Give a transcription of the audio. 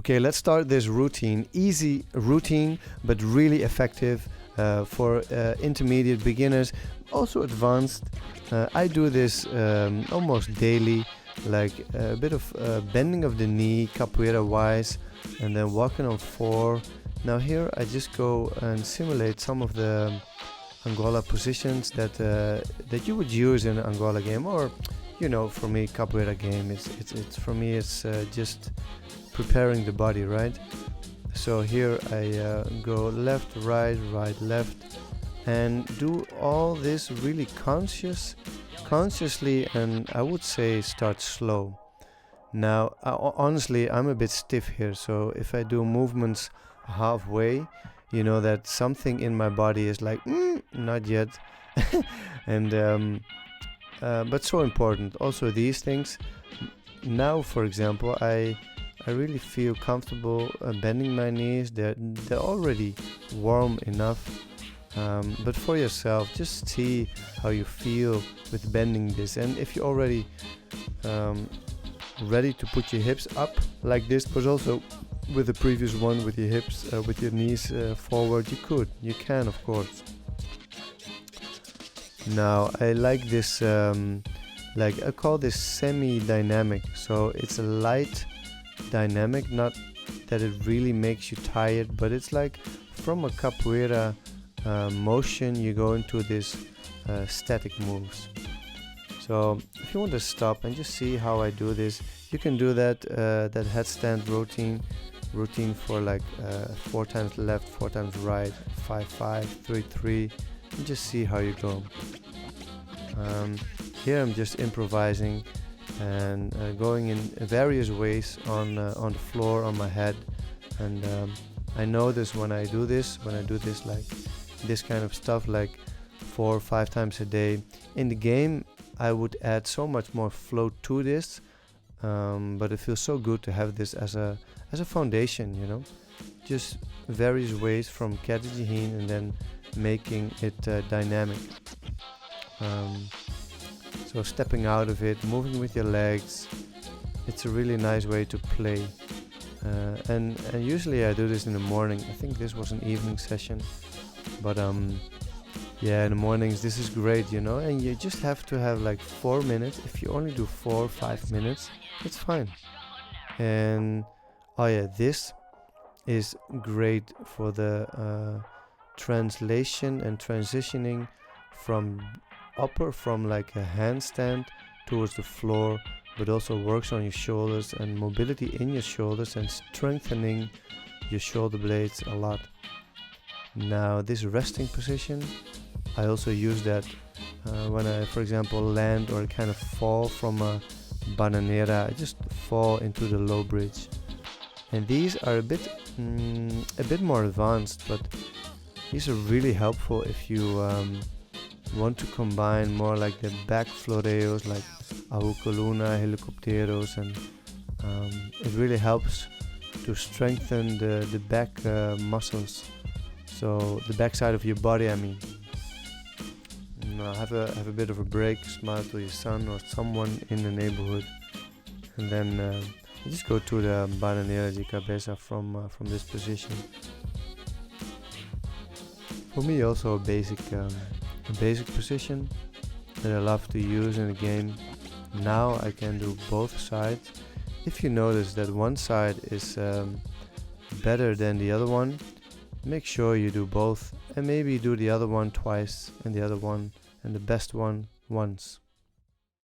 Okay, let's start this routine. Easy routine, but really effective for intermediate beginners, also advanced. I do this almost daily, like a bit of bending of the knee, capoeira wise, and then walking on four. Now here I just go and simulate some of the Angola positions that you would use in an Angola game, or for me, capoeira game. It's for me, it's just preparing the body, right? So here I go left, right, right, left, and do all this really consciously, and I would say start slow. Now, honestly, I'm a bit stiff here, so if I do movements halfway, you know that something in my body is like, not yet. And but so important. Also, these things. Now, for example, I really feel comfortable bending my knees. They're already warm enough. But for yourself, just see how you feel with bending this. And if you're already ready to put your hips up like this, but also with the previous one with your hips, with your knees forward, you can, of course. Now I like this, like I call this semi-dynamic. So it's a light dynamic, not that it really makes you tired, but it's like from a capoeira motion you go into this static moves. So if you want to stop and just see how I do this, you can do that headstand routine for like 4 times left, 4 times right, 5-5, 3-3, and just see how you go. Here I'm just improvising and going in various ways on the floor, on my head, and I notice when I do this like this kind of stuff, like 4 or 5 times a day. In the game I would add so much more flow to this, but it feels so good to have this as a foundation, just various ways from Katajihin and then making it dynamic. So stepping out of it, moving with your legs, it's a really nice way to play. And usually I do this in the morning. I think this was an evening session, but yeah, in the mornings this is great, and you just have to have like 4 minutes. If you only do 4 or 5 minutes, it's fine. And oh yeah, this is great for the translation and transitioning from like a handstand towards the floor, but also works on your shoulders and mobility in your shoulders and strengthening your shoulder blades a lot. Now this resting position, I also use that when I, for example, land or kind of fall from a bananeira. I just fall into the low bridge, and these are a bit more advanced, but these are really helpful if you want to combine more like the back floreos, like ahucoluna, helicopteros, and it really helps to strengthen the back muscles, so the back side of your body, I mean. Now have a bit of a break, smile to your son or someone in the neighborhood, and then just go to the bananeira de cabeça from this position. For me, also a basic position that I love to use in the game. Now I can do both sides. If you notice that one side is better than the other one, make sure you do both, and maybe do the other one twice and the other one and the best one once.